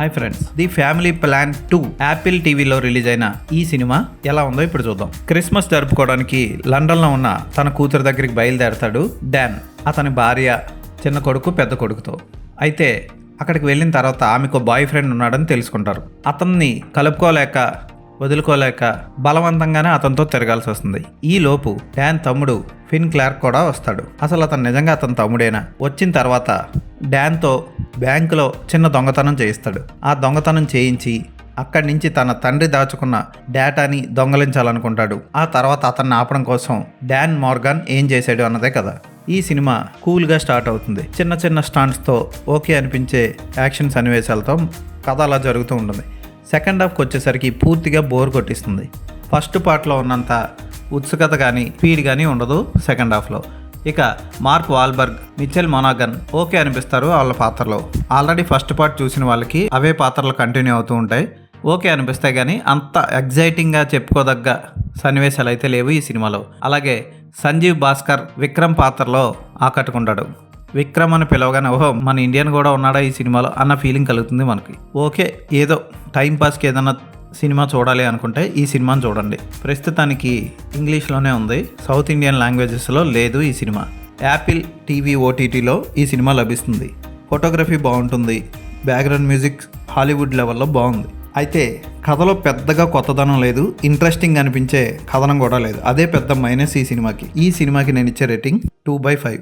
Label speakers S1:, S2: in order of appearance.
S1: Hi friends, the family plan 2 Apple టీవీలో release అయిన ఈ సినిమా ఎలా ఉందో ఇప్పుడు చూద్దాం. క్రిస్మస్ జరుపుకోవడానికి లండన్లో ఉన్న తన కూతురు దగ్గరికి బయలుదేరతాడు డాన్, అతని భార్య, చిన్న కొడుకు, పెద్ద కొడుకుతో. అయితే అక్కడికి వెళ్ళిన తర్వాత ఆమెకు బాయ్ ఫ్రెండ్ ఉన్నాడని తెలుసుకుంటారు. అతన్ని కలుపుకోలేక వదులుకోలేక బలవంతంగానే అతనితో తిరగాల్సి వస్తుంది. ఈ లోపు డాన్ తమ్ముడు ఫిన్ క్లార్క్ కూడా వస్తాడు. అసలు అతను నిజంగా అతని తమ్ముడేనా? వచ్చిన తర్వాత డాన్తో బ్యాంకులో చిన్న దొంగతనం చేయిస్తాడు. ఆ దొంగతనం చేయించి అక్కడి నుంచి తన తండ్రి దాచుకున్న డేటాని దొంగలించాలనుకుంటాడు. ఆ తర్వాత అతన్ని ఆపడం కోసం డాన్ మోర్గాన్ ఏం చేశాడు అన్నదే కదా. ఈ సినిమా కూల్గా స్టార్ట్ అవుతుంది. చిన్న చిన్న స్టాంట్స్తో ఓకే అనిపించే యాక్షన్ సన్నివేశాలతో కథ అలా జరుగుతూ ఉంటుంది. సెకండ్ హాఫ్కి వచ్చేసరికి పూర్తిగా బోర్ కొట్టిస్తుంది. ఫస్ట్ పార్ట్లో ఉన్నంత ఉత్సుకత కానీ స్పీడ్ కానీ ఉండదు సెకండ్ హాఫ్లో. ఇక మార్క్ వాల్బర్గ్, మిచెల్ మొనాగన్ ఓకే అనిపిస్తారు వాళ్ళ పాత్రలో. ఆల్రెడీ ఫస్ట్ పార్ట్ చూసిన వాళ్ళకి అవే పాత్రలు కంటిన్యూ అవుతూ ఉంటాయి, ఓకే అనిపిస్తాయి. కానీ అంత ఎగ్జైటింగ్గా చెప్పుకోదగ్గ సన్నివేశాలు అయితే లేవు ఈ సినిమాలో. అలాగే సంజీవ్ భాస్కర్ విక్రమ్ పాత్రలో ఆకట్టుకుంటాడు. విక్రమ్ అని పిలవగానే ఓహో మన ఇండియన్ కూడా ఉన్నాడా ఈ సినిమాలో అన్న ఫీలింగ్ కలుగుతుంది మనకి. ఓకే, ఏదో టైంపాస్కి ఏదైనా సినిమా చూడాలి అనుకుంటే ఈ సినిమాని చూడండి. ప్రస్తుతానికి ఇంగ్లీష్లోనే ఉంది, సౌత్ ఇండియన్ లాంగ్వేజెస్లో లేదు ఈ సినిమా. యాపిల్ టీవీ ఓటీటీలో ఈ సినిమా లభిస్తుంది. ఫోటోగ్రఫీ బాగుంటుంది, బ్యాక్గ్రౌండ్ మ్యూజిక్ హాలీవుడ్ లెవెల్లో బాగుంది. అయితే కథలో పెద్దగా కొత్తదనం లేదు, ఇంట్రెస్టింగ్ అనిపించే కథనం కూడా లేదు. అదే పెద్ద మైనస్ ఈ సినిమాకి. ఈ సినిమాకి నేను ఇచ్చే రేటింగ్ 2/5.